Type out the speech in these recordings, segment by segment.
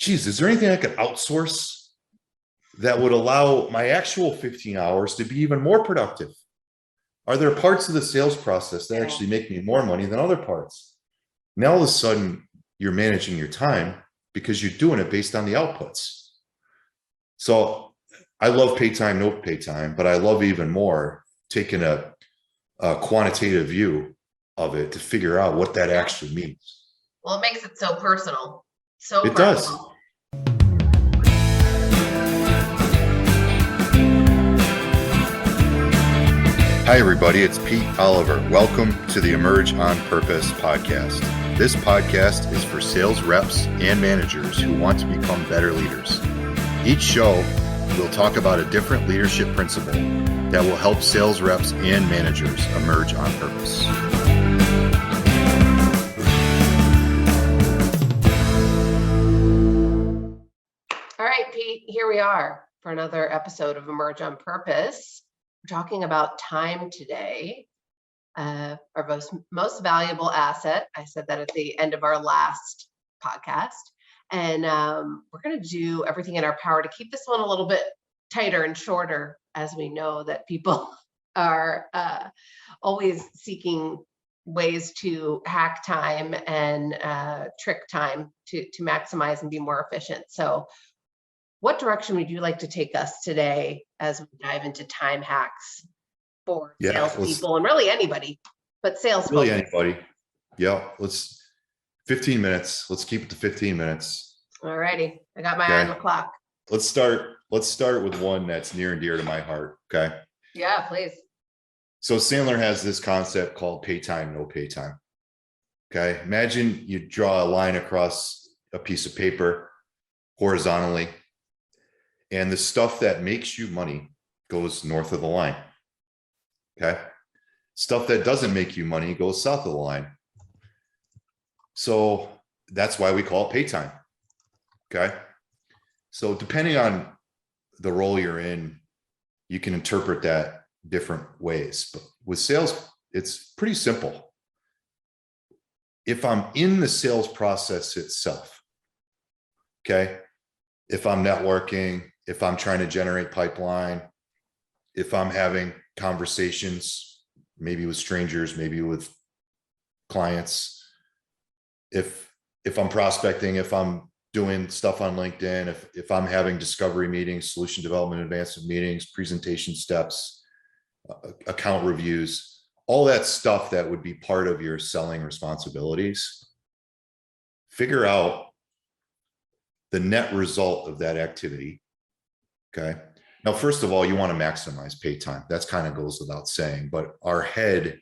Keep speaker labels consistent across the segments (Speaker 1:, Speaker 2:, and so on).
Speaker 1: geez, is there anything I could outsource that would allow my actual 15 hours to be even more productive? Are there parts of the sales process that actually make me more money than other parts? Now, all of a sudden, you're managing your time because you're doing it based on the outputs. So I love pay time, no pay time, but I love even more taking a quantitative view of it to figure out what that actually means.
Speaker 2: Well, it makes it so personal. So
Speaker 1: it
Speaker 2: personal.
Speaker 1: Does. Hi, everybody. It's Pete Oliver. Welcome to the Emerge on Purpose podcast. This podcast is for sales reps and managers who want to become better leaders. Each show, we'll talk about a different leadership principle that will help sales reps and managers emerge on purpose.
Speaker 2: All right, Pete, here we are for another episode of Emerge on Purpose. We're talking about time today, our most valuable asset. I said that at the end of our last podcast. And we're going to do everything in our power to keep this one a little bit tighter and shorter, as we know that people are always seeking ways to hack time and trick time to maximize and be more efficient. So what direction would you like to take us today as we dive into time hacks for salespeople and really anybody, but sales
Speaker 1: really anybody? Yeah, 15 minutes. Let's keep it to 15 minutes.
Speaker 2: All righty. I got my eye on the clock.
Speaker 1: Let's start with one that's near and dear to my heart. Okay.
Speaker 2: Yeah, please.
Speaker 1: So Sandler has this concept called pay time, no pay time. Okay. Imagine you draw a line across a piece of paper horizontally, and the stuff that makes you money goes north of the line. Okay. Stuff that doesn't make you money goes south of the line. So that's why we call it pay time. Okay. So depending on the role you're in, you can interpret that different ways. But with sales, it's pretty simple. If I'm in the sales process itself, okay, if I'm networking, if I'm trying to generate pipeline, if I'm having conversations, maybe with strangers, maybe with clients, if I'm prospecting, if I'm doing stuff on LinkedIn, if I'm having discovery meetings, solution development, advancement meetings, presentation steps, account reviews, all that stuff that would be part of your selling responsibilities, figure out the net result of that activity. Okay. Now, first of all, you want to maximize pay time. That's kind of goes without saying, but our head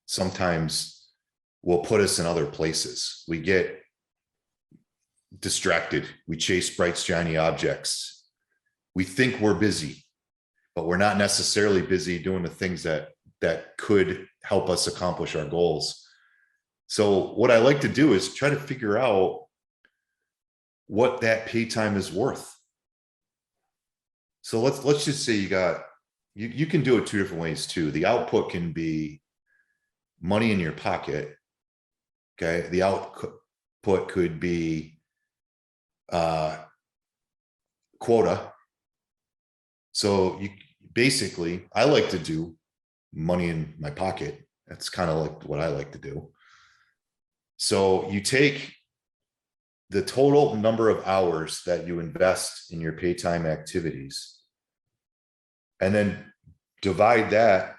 Speaker 1: sometimes will put us in other places. We get distracted. We chase bright, shiny objects. We think we're busy, but we're not necessarily busy doing the things that could help us accomplish our goals. So what I like to do is try to figure out what that pay time is worth. So let's just say you can do it two different ways too. The output can be money in your pocket. Okay. The output could be quota. So I like to do money in my pocket. That's kind of like what I like to do. So you take the total number of hours that you invest in your pay time activities, and then divide that.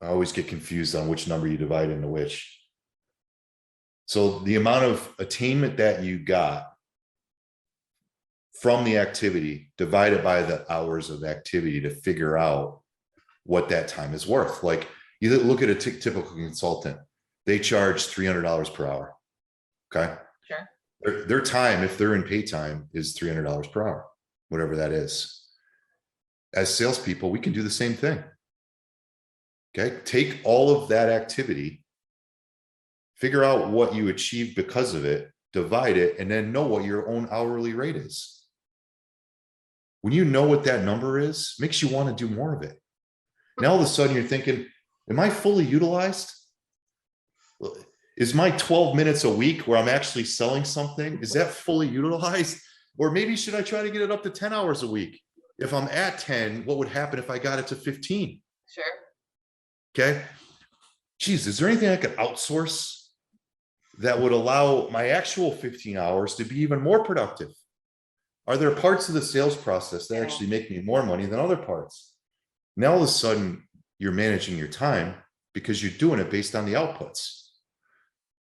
Speaker 1: I always get confused on which number you divide into which. So the amount of attainment that you got from the activity divided by the hours of activity to figure out what that time is worth. Like you look at a typical consultant, they charge $300 per hour. Okay.
Speaker 2: Sure.
Speaker 1: Their time, if they're in pay time, is $300 per hour, whatever that is. As salespeople, we can do the same thing. Okay. Take all of that activity, figure out what you achieved because of it, divide it, and then know what your own hourly rate is. When you know what that number is, it makes you want to do more of it. Now all of a sudden you're thinking, am I fully utilized? is my 12 minutes a week where I'm actually selling something, is that fully utilized? Or maybe should I try to get it up to 10 hours a week? If I'm at 10, what would happen if I got it to 15?
Speaker 2: Sure.
Speaker 1: Okay. Geez, is there anything I could outsource that would allow my actual 15 hours to be even more productive? Are there parts of the sales process that actually make me more money than other parts? Now, all of a sudden, you're managing your time because you're doing it based on the outputs.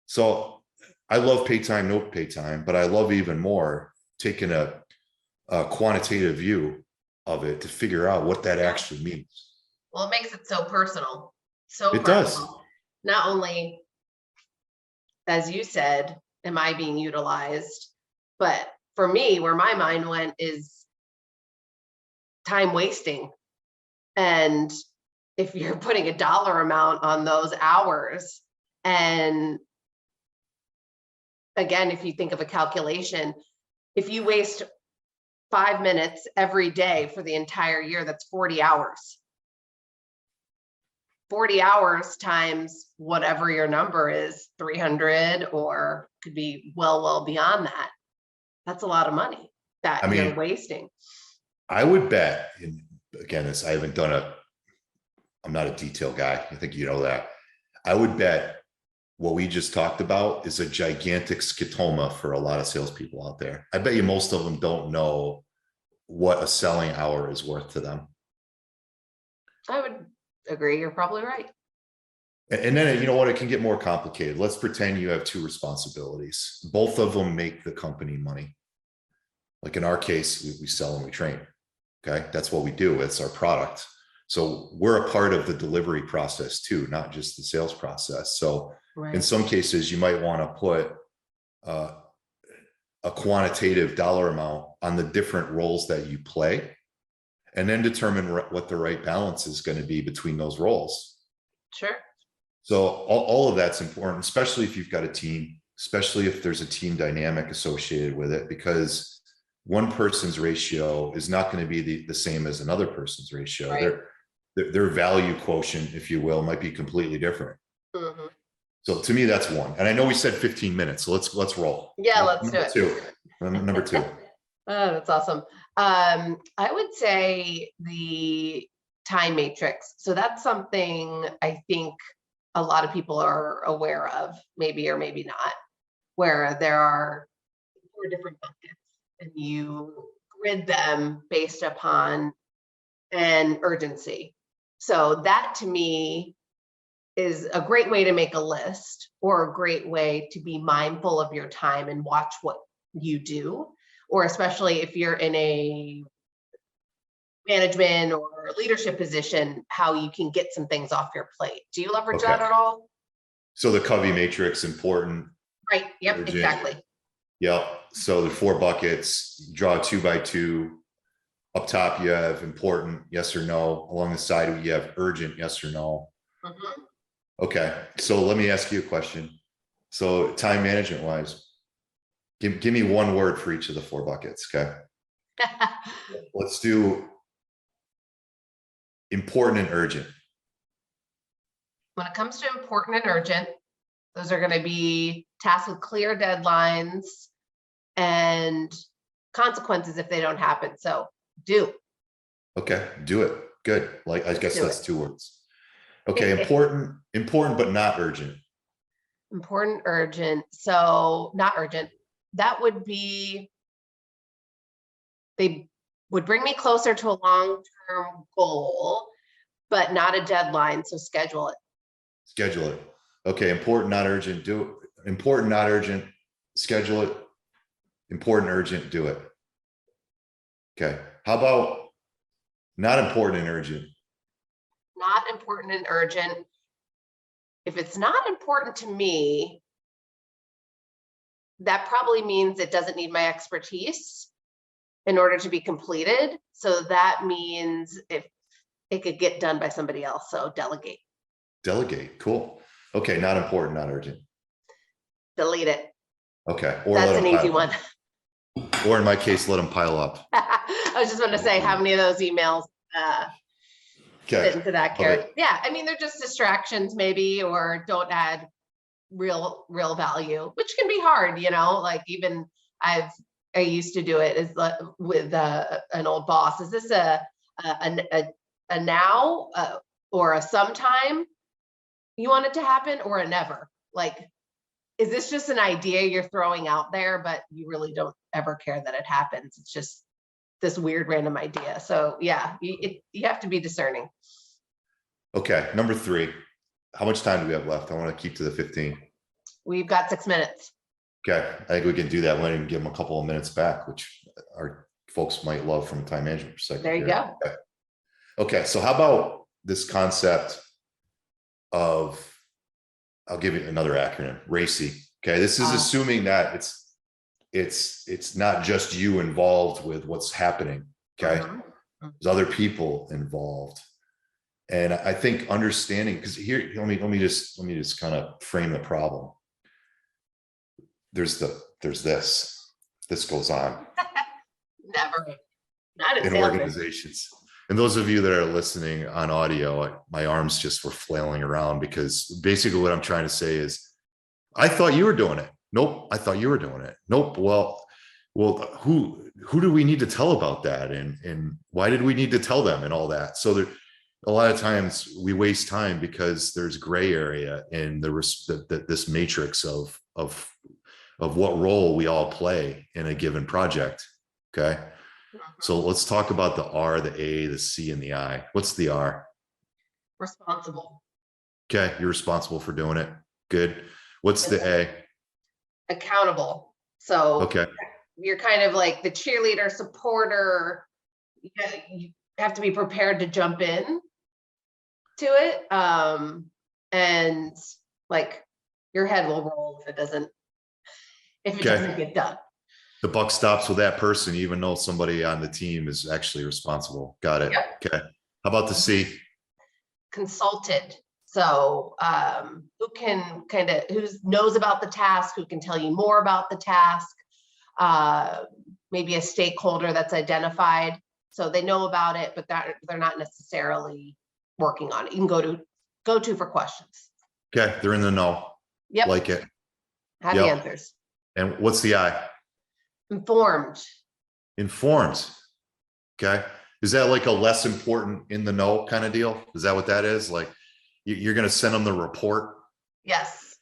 Speaker 1: So I love pay time, no pay time, but I love even more taking a quantitative view of it to figure out what that actually means.
Speaker 2: Well, it makes it so personal. So
Speaker 1: It
Speaker 2: personal.
Speaker 1: does.
Speaker 2: Not only, as you said, am I being utilized, but for me, where my mind went is time wasting. And if you're putting a dollar amount on those hours, and again, if you think of a calculation, if you waste 5 minutes every day for the entire year, that's 40 hours. 40 hours times whatever your number is, 300, or could be well beyond that. That's a lot of money that you're wasting.
Speaker 1: I would bet, and again, I haven't done I'm not a detail guy. I think you know that. I would bet what we just talked about is a gigantic scotoma for a lot of salespeople out there. I bet you most of them don't know what a selling hour is worth to them.
Speaker 2: I would agree. You're probably right.
Speaker 1: And then, you know what, it can get more complicated. Let's pretend you have two responsibilities. Both of them make the company money. Like in our case, we sell and we train. Okay. That's what we do. It's our product. So we're a part of the delivery process too, not just the sales process. So in some cases, you might want to put a quantitative dollar amount on the different roles that you play, and then determine what the right balance is going to be between those roles.
Speaker 2: Sure.
Speaker 1: So all of that's important, especially if you've got a team, especially if there's a team dynamic associated with it, because one person's ratio is not going to be the same as another person's ratio.
Speaker 2: Right.
Speaker 1: Their value quotient, if you will, might be completely different.
Speaker 2: Mm-hmm.
Speaker 1: So to me, that's one. And I know we said 15 minutes, so let's roll.
Speaker 2: Yeah, let's do it.
Speaker 1: Number two.
Speaker 2: Oh, that's awesome. I would say the time matrix. So that's something I think a lot of people are aware of, maybe or maybe not, where there are 4 different buckets and you grid them based upon an urgency. So that to me is a great way to make a list, or a great way to be mindful of your time and watch what you do, or especially if you're in a management or leadership position, how you can get some things off your plate. Do you leverage that at all?
Speaker 1: So the Covey matrix, important.
Speaker 2: Right. Yep.
Speaker 1: Urgent.
Speaker 2: Exactly.
Speaker 1: Yep. So the 4 buckets, draw 2 by 2. Up top, you have important, yes or no. Along the side, you have urgent, yes or no.
Speaker 2: Mm-hmm.
Speaker 1: Okay. So let me ask you a question. So time management wise, give me one word for each of the 4 buckets. Okay. Let's do important and urgent.
Speaker 2: When it comes to important and urgent, those are going to be tasks with clear deadlines and consequences if they don't happen. So do.
Speaker 1: Okay, do it. Good. Like, I guess that's 2 words. Okay, important, but not urgent.
Speaker 2: Important, urgent. So not urgent. That would be, they would bring me closer to a long-term goal, but not a deadline. So schedule it.
Speaker 1: Schedule it. Okay, important, not urgent. Do it. Important, not urgent. Schedule it. Important, urgent. Do it. Okay. How about not important and urgent?
Speaker 2: Not important and urgent. If it's not important to me, that probably means it doesn't need my expertise in order to be completed. So that means if it could get done by somebody else. So delegate.
Speaker 1: Delegate. Cool. Okay. Not important, not urgent.
Speaker 2: Delete it.
Speaker 1: Okay. Or
Speaker 2: that's an easy one.
Speaker 1: Or in my case, let them pile up.
Speaker 2: I was just going to say, how many of those emails fit into that category? Yeah. I mean, they're just distractions maybe, or don't add real value, which can be hard, like even I used to do it is with an old boss. Is this a now or a sometime you want it to happen, or a never? Like, is this just an idea you're throwing out there, but you really don't ever care that it happens? It's just this weird random idea. So yeah, you have to be discerning.
Speaker 1: Okay, number 3. How much time do we have left? I want to keep to the 15.
Speaker 2: We've got 6 minutes.
Speaker 1: Okay, I think we can do that. Let him give them a couple of minutes back, which our folks might love from a time management perspective.
Speaker 2: There you go.
Speaker 1: Okay, so how about this concept of, I'll give you another acronym, RACI. Okay, this is assuming that it's not just you involved with what's happening. Okay, there's other people involved. And I think understanding, because here, let me just kind of frame the problem. There's this goes on.
Speaker 2: Never. Not
Speaker 1: in organizations. And those of you that are listening on audio, my arms just were flailing around, because basically what I'm trying to say is, I thought you were doing it. Nope. I thought you were doing it. Nope. Well, who do we need to tell about that? And why did we need to tell them and all that? So there, a lot of times we waste time because there's gray area in this matrix of what role we all play in a given project. Okay. So let's talk about the R, the A, the C, and the I. What's the R?
Speaker 2: Responsible.
Speaker 1: Okay. You're responsible for doing it. Good. What's the A?
Speaker 2: Accountable. So
Speaker 1: okay,
Speaker 2: you're kind of like the cheerleader, supporter. You have to be prepared to jump in to it. And like your head will roll if it doesn't get done.
Speaker 1: The buck stops with that person, even though somebody on the team is actually responsible. Got it. Yep. Okay. How about the C?
Speaker 2: Consulted. So who knows about the task, who can tell you more about the task, maybe a stakeholder that's identified. So they know about it, but they're not necessarily working on it. You can go to for questions.
Speaker 1: Okay. They're in the know.
Speaker 2: Yep.
Speaker 1: Like it.
Speaker 2: Have the answers.
Speaker 1: And what's the I?
Speaker 2: Informed.
Speaker 1: Okay. Is that like a less important in the know kind of deal? Is that what that is? Like you're going to send them the report?
Speaker 2: Yes.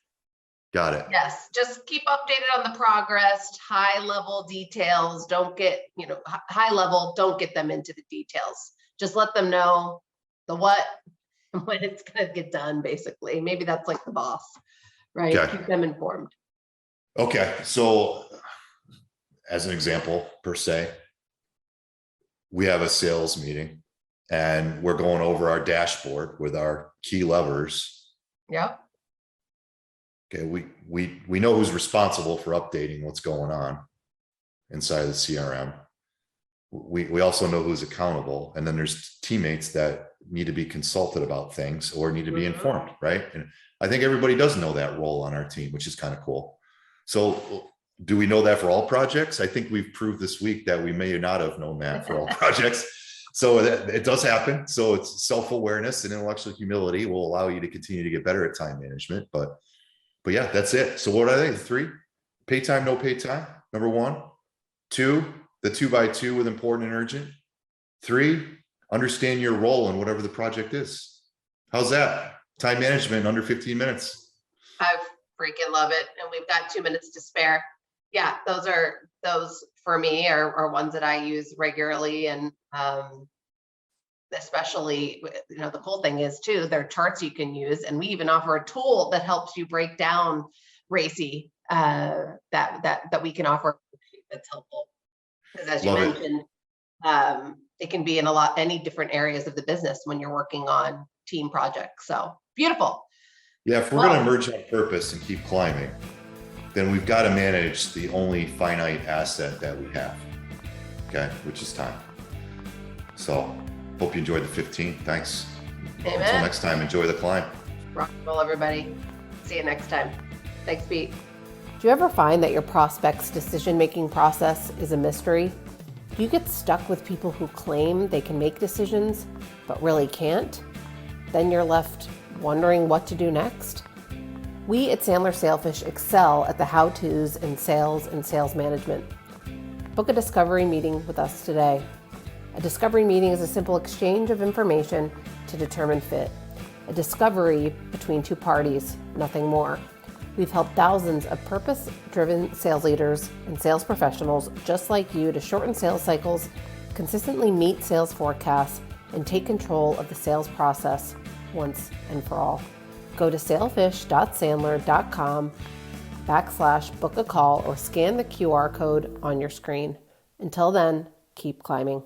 Speaker 1: Got it.
Speaker 2: Yes. Just keep updated on the progress, high level details. Don't get, high level, don't get them into the details. Just let them know the what and when it's going to get done, basically. Maybe that's like the boss, right?
Speaker 1: Okay.
Speaker 2: Keep them informed.
Speaker 1: Okay. So as an example, per se, we have a sales meeting and we're going over our dashboard with our key levers.
Speaker 2: Yep.
Speaker 1: Okay. We know who's responsible for updating what's going on inside of the CRM. We also know who's accountable. And then there's teammates that need to be consulted about things or need to be informed, right? And I think everybody does know that role on our team, which is kind of cool. So do we know that for all projects? I think we've proved this week that we may not have known that for all projects. So it does happen. So it's self-awareness and intellectual humility will allow you to continue to get better at time management. But yeah, that's it. So what are they? 3, pay time, no pay time. Number 1, 2, the 2x2 with important and urgent. 3, understand your role in whatever the project is. How's that? Time management under 15 minutes.
Speaker 2: I freaking love it. And we've got 2 minutes to spare. Yeah, those for me are ones that I use regularly. And especially, the cool thing is too, there are charts you can use. And we even offer a tool that helps you break down RACI that we can offer that's helpful. Because as you mentioned, it can be in any different areas of the business when you're working on team projects. So beautiful.
Speaker 1: Yeah, if we're going to emerge on purpose and keep climbing, then we've got to manage the only finite asset that we have, okay, which is time. So hope you enjoyed the 15. Thanks.
Speaker 2: Amen.
Speaker 1: Until next time, enjoy the climb.
Speaker 2: Rock and roll, everybody. See you next time. Thanks, Pete. Do you ever find that your prospect's decision-making process is a mystery? Do you get stuck with people who claim they can make decisions, but really can't? Then you're left wondering what to do next? We at Sandler SaleFish excel at the how-tos in sales and sales management. Book a discovery meeting with us today. A discovery meeting is a simple exchange of information to determine fit. A discovery between two parties, nothing more. We've helped thousands of purpose-driven sales leaders and sales professionals just like you to shorten sales cycles, consistently meet sales forecasts, and take control of the sales process once and for all. Go to salefish.sandler.com/book a call or scan the QR code on your screen. Until then, keep climbing.